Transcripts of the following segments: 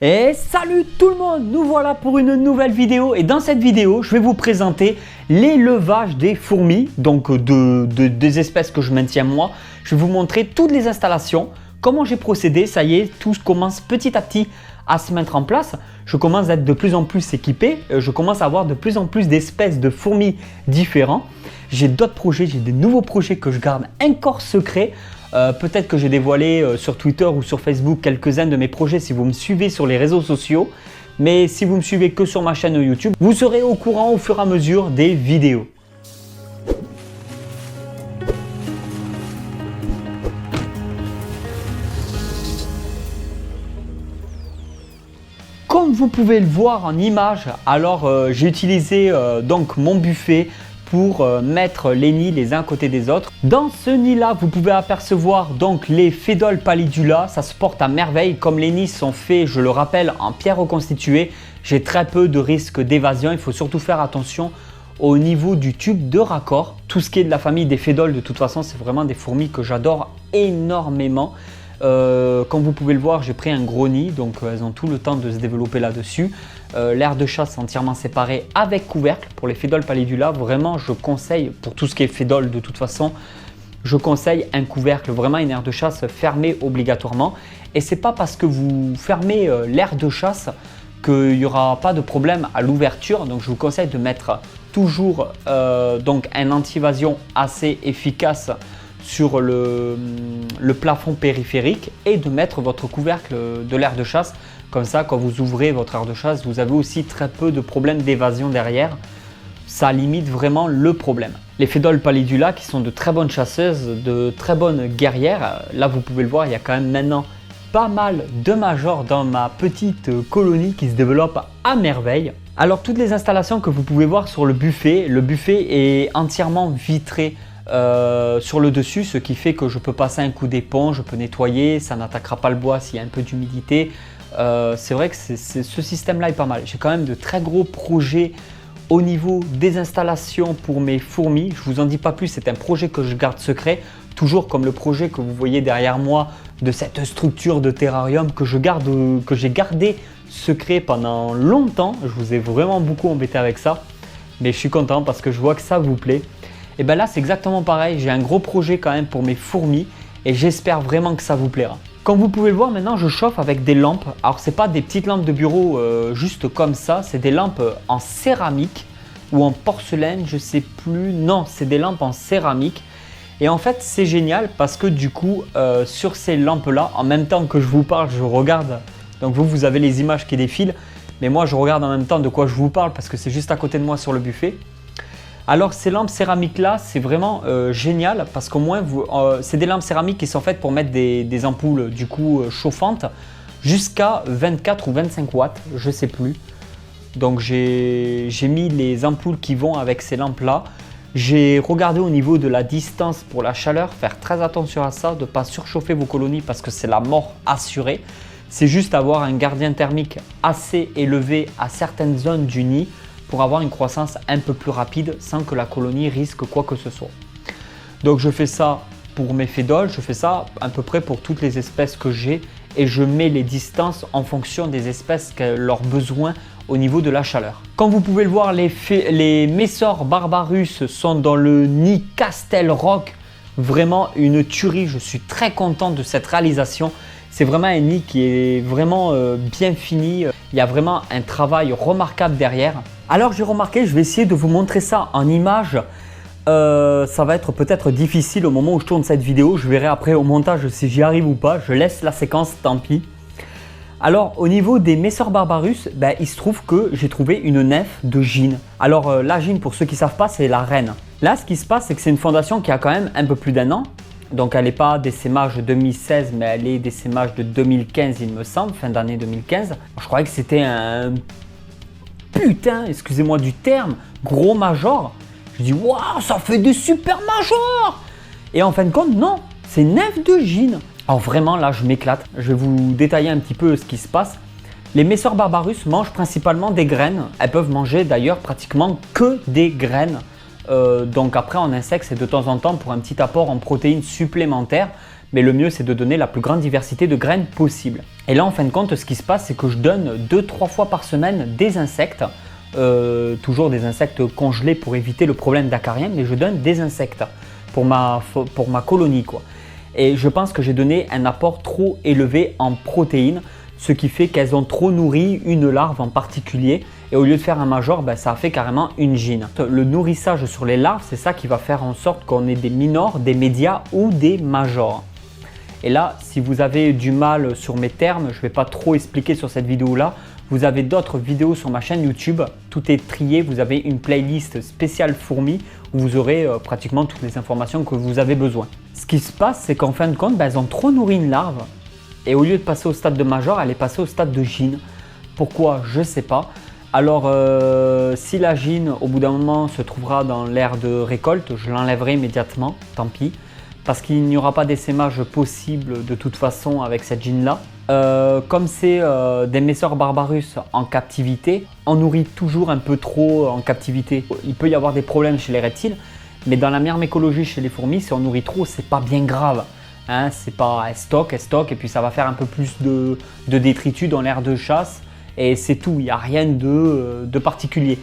Et salut tout le monde, nous voilà pour une nouvelle vidéo et dans cette vidéo je vais vous présenter l'élevage des fourmis, donc des espèces que je maintiens moi. Je vais vous montrer toutes les installations, comment j'ai procédé, ça y est, tout commence petit à petit à se mettre en place. Je commence à être de plus en plus équipé, je commence à avoir de plus en plus d'espèces de fourmis différents. J'ai d'autres projets, j'ai des nouveaux projets que je garde encore secrets. Peut-être que j'ai dévoilé sur Twitter ou sur Facebook quelques-uns de mes projets si vous me suivez sur les réseaux sociaux. Mais si vous me suivez que sur ma chaîne YouTube, vous serez au courant au fur et à mesure des vidéos. Comme vous pouvez le voir en image, alors j'ai utilisé donc mon buffet pour mettre les nids les uns à côté des autres. Dans ce nid là, vous pouvez apercevoir donc les Phédole pallidula, ça se porte à merveille. Comme les nids sont faits, je le rappelle, en pierre reconstituée, j'ai très peu de risque d'évasion. Il faut surtout faire attention au niveau du tube de raccord. Tout ce qui est de la famille des Phédole, de toute façon, c'est vraiment des fourmis que j'adore énormément. Comme vous pouvez le voir, j'ai pris un gros nid, donc elles ont tout le temps de se développer là-dessus. L'aire de chasse est entièrement séparée avec couvercle pour les Phédole pallidula. Vraiment, je conseille, pour tout ce qui est Phédole de toute façon, je conseille un couvercle, vraiment une aire de chasse fermée obligatoirement. Et c'est pas parce que vous fermez l'aire de chasse qu'il n'y aura pas de problème à l'ouverture. Donc je vous conseille de mettre toujours donc un anti-évasion assez efficace sur le plafond périphérique et de mettre votre couvercle de l'aire de chasse. Comme ça, quand vous ouvrez votre aire de chasse, vous avez aussi très peu de problèmes d'évasion derrière. Ça limite vraiment le problème. Les Phédole pallidula qui sont de très bonnes chasseuses, de très bonnes guerrières. Là, vous pouvez le voir, il y a quand même maintenant pas mal de majors dans ma petite colonie qui se développe à merveille. Alors, toutes les installations que vous pouvez voir sur le buffet est entièrement vitré sur le dessus, ce qui fait que je peux passer un coup d'éponge, je peux nettoyer, ça n'attaquera pas le bois s'il y a un peu d'humidité. C'est vrai que ce système là est pas mal. J'ai quand même de très gros projets au niveau des installations pour mes fourmis. Je vous en dis pas plus, c'est un projet que je garde secret, toujours comme le projet que vous voyez derrière moi de cette structure de terrarium que j'ai gardé secret pendant longtemps. Je vous ai vraiment beaucoup embêté avec ça, mais je suis content parce que je vois que ça vous plaît. Et bien là, c'est exactement pareil. J'ai un gros projet quand même pour mes fourmis et j'espère vraiment que ça vous plaira. Comme vous pouvez le voir, maintenant je chauffe avec des lampes. Alors c'est pas des petites lampes de bureau juste comme ça, c'est des lampes en céramique ou en porcelaine, je sais plus. Non, c'est des lampes en céramique. Et en fait, c'est génial parce que du coup, sur ces lampes-là, en même temps que je vous parle, je regarde. Donc vous avez les images qui défilent, mais moi je regarde en même temps de quoi je vous parle parce que c'est juste à côté de moi sur le buffet. Alors ces lampes céramiques là, c'est vraiment génial parce qu'au moins c'est des lampes céramiques qui sont faites pour mettre des ampoules du coup chauffantes jusqu'à 24 ou 25 watts, je sais plus. Donc j'ai mis les ampoules qui vont avec ces lampes là. J'ai regardé au niveau de la distance pour la chaleur, faire très attention à ça, de ne pas surchauffer vos colonies parce que c'est la mort assurée. C'est juste avoir un gardien thermique assez élevé à certaines zones du nid pour avoir une croissance un peu plus rapide sans que la colonie risque quoi que ce soit. Donc je fais ça pour mes Phédole, je fais ça à peu près pour toutes les espèces que j'ai et je mets les distances en fonction des espèces, leurs besoins au niveau de la chaleur. Comme vous pouvez le voir, les Messor barbarus sont dans le nid Castel Rock, vraiment une tuerie, je suis très content de cette réalisation. C'est vraiment un nid qui est vraiment bien fini, il y a vraiment un travail remarquable derrière. Alors j'ai remarqué, je vais essayer de vous montrer ça en image. Ça va être peut-être difficile au moment où je tourne cette vidéo. Je verrai après au montage si j'y arrive ou pas. Je laisse la séquence, tant pis. Alors au niveau des Messor barbarus, il se trouve que j'ai trouvé une nymphe de Gine. Alors la Gine, pour ceux qui ne savent pas, c'est la reine. Là ce qui se passe, c'est que c'est une fondation qui a quand même un peu plus d'1 an. Donc elle n'est pas d'essaimage 2016, mais elle est d'essaimage de 2015 il me semble, fin d'année 2015. Je croyais que c'était un putain, excusez-moi du terme, gros major. Je dis waouh, ça fait des super majors. Et en fin de compte, non, c'est nymphe de Gine. Alors vraiment là, je m'éclate. Je vais vous détailler un petit peu ce qui se passe. Les Messor barbarus mangent principalement des graines. Elles peuvent manger d'ailleurs pratiquement que des graines. Donc après en insectes, c'est de temps en temps pour un petit apport en protéines supplémentaires. mais le mieux c'est de donner la plus grande diversité de graines possible. Et là en fin de compte, ce qui se passe, c'est que je donne 2-3 fois par semaine des insectes, toujours des insectes congelés pour éviter le problème d'acarien, mais je donne des insectes pour ma colonie quoi. Et je pense que j'ai donné un apport trop élevé en protéines, ce qui fait qu'elles ont trop nourri une larve en particulier. Et au lieu de faire un major, ça a fait carrément une gyne. Le nourrissage sur les larves, c'est ça qui va faire en sorte qu'on ait des minors, des médias ou des majors. Et là, si vous avez du mal sur mes termes, je ne vais pas trop expliquer sur cette vidéo-là. Vous avez d'autres vidéos sur ma chaîne YouTube. Tout est trié. Vous avez une playlist spéciale fourmis où vous aurez pratiquement toutes les informations que vous avez besoin. Ce qui se passe, c'est qu'en fin de compte, elles ont trop nourri une larve. Et au lieu de passer au stade de major, elle est passée au stade de gyne. Pourquoi? Je ne sais pas. Alors, si la gyne, au bout d'un moment, se trouvera dans l'aire de récolte, je l'enlèverai immédiatement, tant pis. Parce qu'il n'y aura pas d'essaimage possible de toute façon avec cette gyne-là. Comme c'est des Messor barbarus en captivité, on nourrit toujours un peu trop en captivité. Il peut y avoir des problèmes chez les reptiles, mais dans la myrmécologie chez les fourmis, si on nourrit trop, c'est pas bien grave. Hein, c'est pas elle stocke, et puis ça va faire un peu plus de détritus dans l'aire de chasse. Et c'est tout, il n'y a rien de particulier.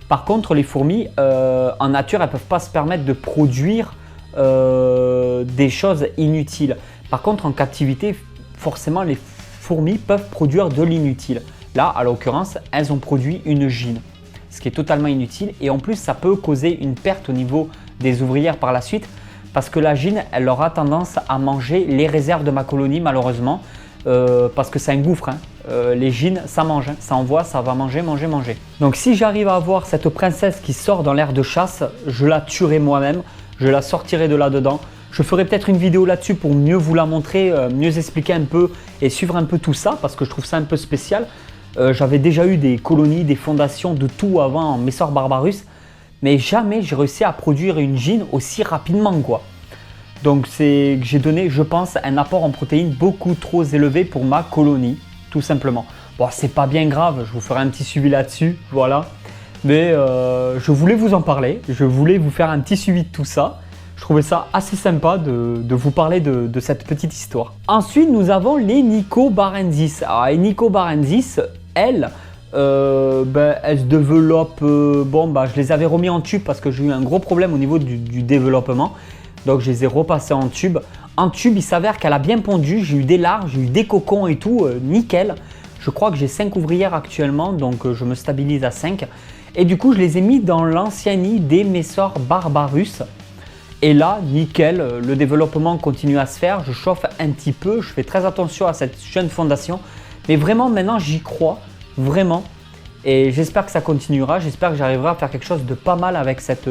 Par contre, les fourmis, en nature, elles ne peuvent pas se permettre de produire des choses inutiles. Par contre, en captivité, forcément, les fourmis peuvent produire de l'inutile. Là, à l'occurrence, elles ont produit une gyne, ce qui est totalement inutile. Et en plus, ça peut causer une perte au niveau des ouvrières par la suite, parce que la gyne, elle aura tendance à manger les réserves de ma colonie, malheureusement, parce que c'est un gouffre. Hein. Les gynes, ça mange, hein. Ça envoie, ça va manger. Donc si j'arrive à avoir cette princesse qui sort dans l'aire de chasse, je la tuerai moi-même, je la sortirai de là-dedans. Je ferai peut-être une vidéo là-dessus pour mieux vous la montrer, mieux expliquer un peu et suivre un peu tout ça, parce que je trouve ça un peu spécial. J'avais déjà eu des colonies, des fondations de tout avant en Messor barbarus, mais jamais j'ai réussi à produire une gyne aussi rapidement quoi. Donc c'est que j'ai donné, je pense, un apport en protéines beaucoup trop élevé pour ma colonie, tout simplement. Bon, c'est pas bien grave, je vous ferai un petit suivi là-dessus, voilà. Mais je voulais vous en parler, je voulais vous faire un petit suivi de tout ça. Je trouvais ça assez sympa de vous parler de cette petite histoire. Ensuite, nous avons les Nicobarensis. Alors, les Nicobarensis, elles se développent. Je les avais remis en tube parce que j'ai eu un gros problème au niveau du développement. Donc, je les ai repassés en tube. En tube, il s'avère qu'elle a bien pondu. J'ai eu des larves, j'ai eu des cocons et tout, nickel. Je crois que j'ai 5 ouvrières actuellement, donc je me stabilise à 5. Et du coup, je les ai mis dans l'ancien nid des Messor barbarus. Et là, nickel, le développement continue à se faire. Je chauffe un petit peu, je fais très attention à cette jeune fondation. Mais vraiment, maintenant, j'y crois, vraiment. Et j'espère que ça continuera. J'espère que j'arriverai à faire quelque chose de pas mal avec cette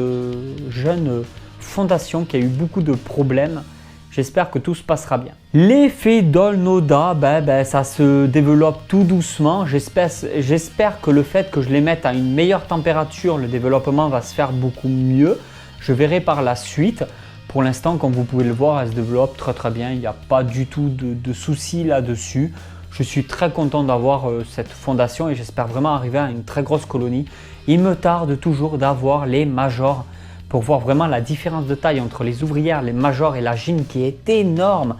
jeune fondation qui a eu beaucoup de problèmes. J'espère que tout se passera bien. Les Phédolnoda, ça se développe tout doucement. J'espère que le fait que je les mette à une meilleure température, le développement va se faire beaucoup mieux. Je verrai par la suite. Pour l'instant, comme vous pouvez le voir, elle se développe très bien. Il n'y a pas du tout de soucis là-dessus. Je suis très content d'avoir cette fondation et j'espère vraiment arriver à une très grosse colonie. Il me tarde toujours d'avoir les majors pour voir vraiment la différence de taille entre les ouvrières, les majors et la gyne qui est énorme.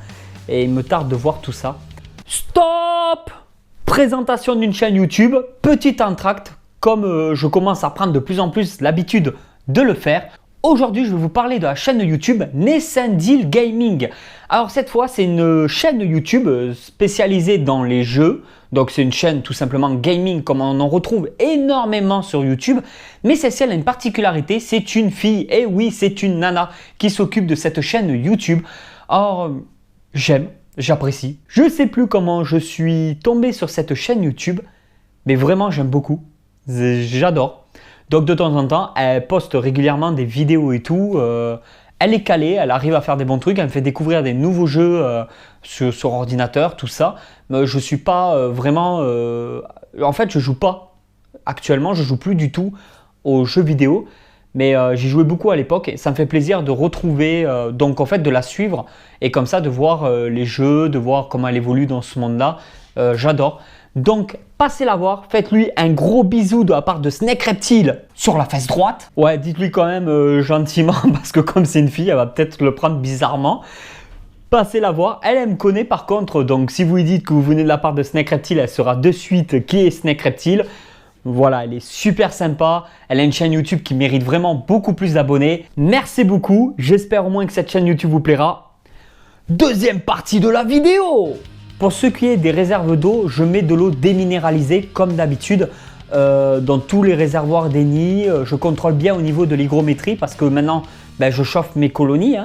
Et il me tarde de voir tout ça. Stop! Présentation d'une chaîne YouTube, petit entracte, comme je commence à prendre de plus en plus l'habitude de le faire. Aujourd'hui, je vais vous parler de la chaîne YouTube Nessendil Gaming. Alors cette fois, c'est une chaîne YouTube spécialisée dans les jeux. Donc c'est une chaîne tout simplement gaming comme on en retrouve énormément sur YouTube. Mais celle-ci elle a une particularité, c'est une fille. Et oui, c'est une nana qui s'occupe de cette chaîne YouTube. Alors j'aime, j'apprécie. Je ne sais plus comment je suis tombé sur cette chaîne YouTube. Mais vraiment, j'aime beaucoup. J'adore. Donc de temps en temps, elle poste régulièrement des vidéos et tout. Elle est calée, elle arrive à faire des bons trucs, elle me fait découvrir des nouveaux jeux sur ordinateur, tout ça. Mais je ne suis pas vraiment... En fait, je ne joue pas. Actuellement, je ne joue plus du tout aux jeux vidéo. Mais j'y jouais beaucoup à l'époque et ça me fait plaisir de retrouver, donc en fait de la suivre. Et comme ça, de voir les jeux, de voir comment elle évolue dans ce monde-là. J'adore. Donc, passez la voir, faites-lui un gros bisou de la part de Snake Reptile sur la fesse droite. Ouais, dites-lui quand même gentiment, parce que comme c'est une fille, elle va peut-être le prendre bizarrement. passez la voir. Elle me connaît par contre, donc si vous lui dites que vous venez de la part de Snake Reptile, elle saura de suite qui est Snake Reptile. Voilà, elle est super sympa. Elle a une chaîne YouTube qui mérite vraiment beaucoup plus d'abonnés. Merci beaucoup. J'espère au moins que cette chaîne YouTube vous plaira. Deuxième partie de la vidéo. Pour ce qui est des réserves d'eau, je mets de l'eau déminéralisée comme d'habitude dans tous les réservoirs des nids. Je contrôle bien au niveau de l'hygrométrie parce que maintenant, je chauffe mes colonies.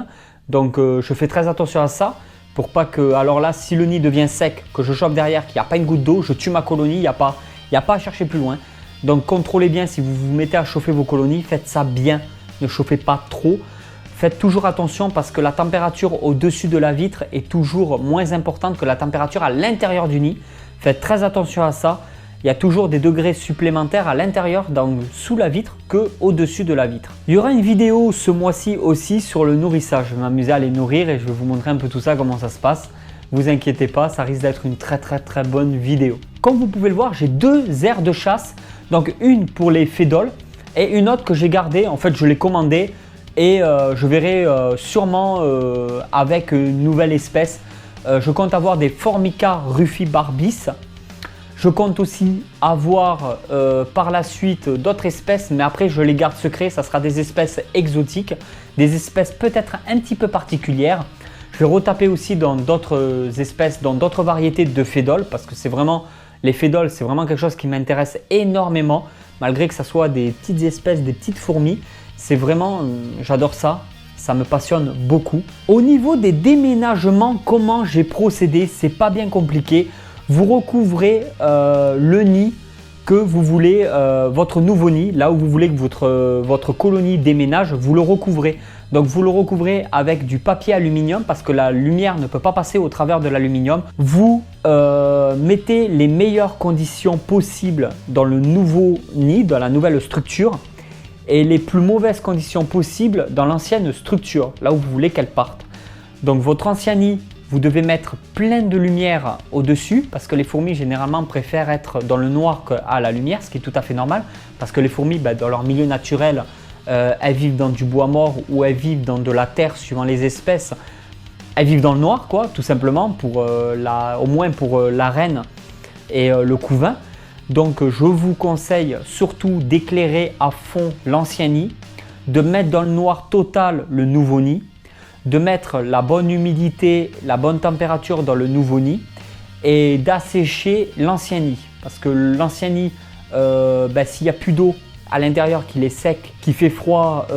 Donc, je fais très attention à ça pour pas que, alors là, si le nid devient sec, que je chauffe derrière, qu'il n'y a pas une goutte d'eau, je tue ma colonie, il n'y a pas à chercher plus loin. Donc contrôlez bien si vous vous mettez à chauffer vos colonies, faites ça bien, ne chauffez pas trop. Faites toujours attention parce que la température au-dessus de la vitre est toujours moins importante que la température à l'intérieur du nid. Faites très attention à ça. Il y a toujours des degrés supplémentaires à l'intérieur, donc sous la vitre, qu'au-dessus de la vitre. Il y aura une vidéo ce mois-ci aussi sur le nourrissage. Je vais m'amuser à les nourrir et je vais vous montrer un peu tout ça, comment ça se passe. Vous inquiétez pas, ça risque d'être une très bonne vidéo. Comme vous pouvez le voir, j'ai deux aires de chasse. Donc une pour les fédoles et une autre que j'ai gardée. En fait, je l'ai commandée et je verrai sûrement avec une nouvelle espèce. Je compte avoir des Formica rufibarbis. Je compte aussi avoir par la suite d'autres espèces, mais après je les garde secrets. Ça sera des espèces exotiques, des espèces peut-être un petit peu particulières. Je vais retaper aussi dans d'autres espèces, dans d'autres variétés de fédoles parce que c'est vraiment... Les fédoles, c'est vraiment quelque chose qui m'intéresse énormément, malgré que ce soit des petites espèces, des petites fourmis. C'est vraiment, j'adore ça, ça me passionne beaucoup. Au niveau des déménagements, comment j'ai procédé, c'est pas bien compliqué. Vous recouvrez le nid que vous voulez, votre nouveau nid, là où vous voulez que votre colonie déménage, vous le recouvrez. Donc vous le recouvrez avec du papier aluminium parce que la lumière ne peut pas passer au travers de l'aluminium. Vous mettez les meilleures conditions possibles dans le nouveau nid, dans la nouvelle structure et les plus mauvaises conditions possibles dans l'ancienne structure, là où vous voulez qu'elle parte. Donc votre ancien nid, vous devez mettre plein de lumière au-dessus parce que les fourmis généralement préfèrent être dans le noir qu'à la lumière, ce qui est tout à fait normal parce que les fourmis, dans leur milieu naturel, elles vivent dans du bois mort ou elles vivent dans de la terre suivant les espèces. Elles vivent dans le noir quoi, tout simplement, pour, au moins pour la reine et le couvain. Donc je vous conseille surtout d'éclairer à fond l'ancien nid, de mettre dans le noir total le nouveau nid, de mettre la bonne humidité, la bonne température dans le nouveau nid et d'assécher l'ancien nid. Parce que l'ancien nid, s'il n'y a plus d'eau à l'intérieur, qu'il est sec, qu'il fait froid,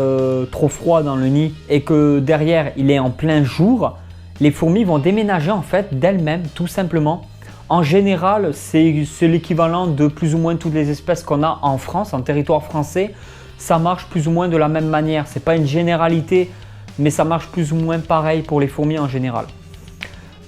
trop froid dans le nid et que derrière il est en plein jour, les fourmis vont déménager en fait d'elles-mêmes tout simplement. En général, c'est l'équivalent de plus ou moins toutes les espèces qu'on a en France, en territoire français. Ça marche plus ou moins de la même manière. Ce n'est pas une généralité, mais ça marche plus ou moins pareil pour les fourmis en général.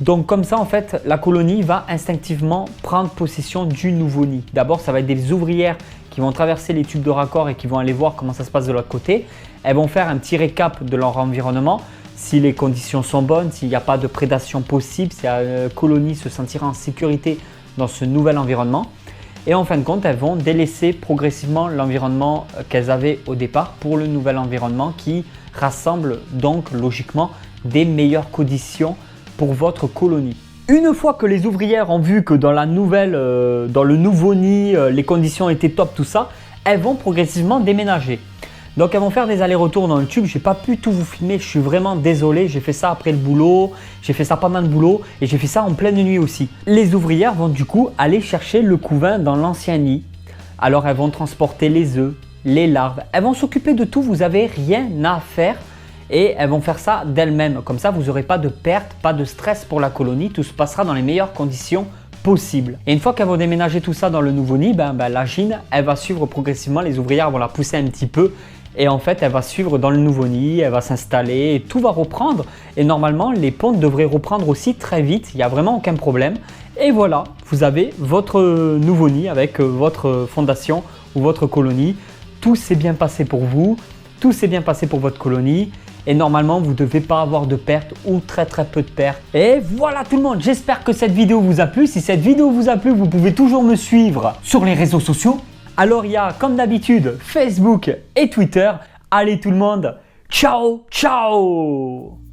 Donc comme ça en fait, la colonie va instinctivement prendre possession du nouveau nid. D'abord, ça va être des ouvrières qui vont traverser les tubes de raccord et qui vont aller voir comment ça se passe de l'autre côté. Elles vont faire un petit récap de leur environnement, si les conditions sont bonnes, s'il n'y a pas de prédation possible, si la colonie se sentira en sécurité dans ce nouvel environnement. Et en fin de compte, elles vont délaisser progressivement l'environnement qu'elles avaient au départ pour le nouvel environnement qui rassemble donc logiquement des meilleures conditions pour votre colonie. Une fois que les ouvrières ont vu que dans le nouveau nid, les conditions étaient top, tout ça, elles vont progressivement déménager. Donc elles vont faire des allers-retours dans le tube. J'ai pas pu tout vous filmer, je suis vraiment désolé. J'ai fait ça après le boulot, j'ai fait ça pendant le boulot et j'ai fait ça en pleine nuit aussi. Les ouvrières vont du coup aller chercher le couvain dans l'ancien nid. Alors elles vont transporter les œufs, les larves. Elles vont s'occuper de tout, vous n'avez rien à faire. Et elles vont faire ça d'elles-mêmes. Comme ça, vous n'aurez pas de perte, pas de stress pour la colonie. Tout se passera dans les meilleures conditions possibles. Et une fois qu'elles vont déménager tout ça dans le nouveau nid, la gyne, elle va suivre progressivement. Les ouvrières vont la pousser un petit peu. Et en fait, elle va suivre dans le nouveau nid, elle va s'installer et tout va reprendre. Et normalement, les pontes devraient reprendre aussi très vite. Il n'y a vraiment aucun problème. Et voilà, vous avez votre nouveau nid avec votre fondation ou votre colonie. Tout s'est bien passé pour vous. Tout s'est bien passé pour votre colonie. Et normalement, vous ne devez pas avoir de pertes ou très peu de pertes. Et voilà tout le monde, j'espère que cette vidéo vous a plu. Si cette vidéo vous a plu, vous pouvez toujours me suivre sur les réseaux sociaux. Alors il y a comme d'habitude Facebook et Twitter. Allez tout le monde, ciao ciao.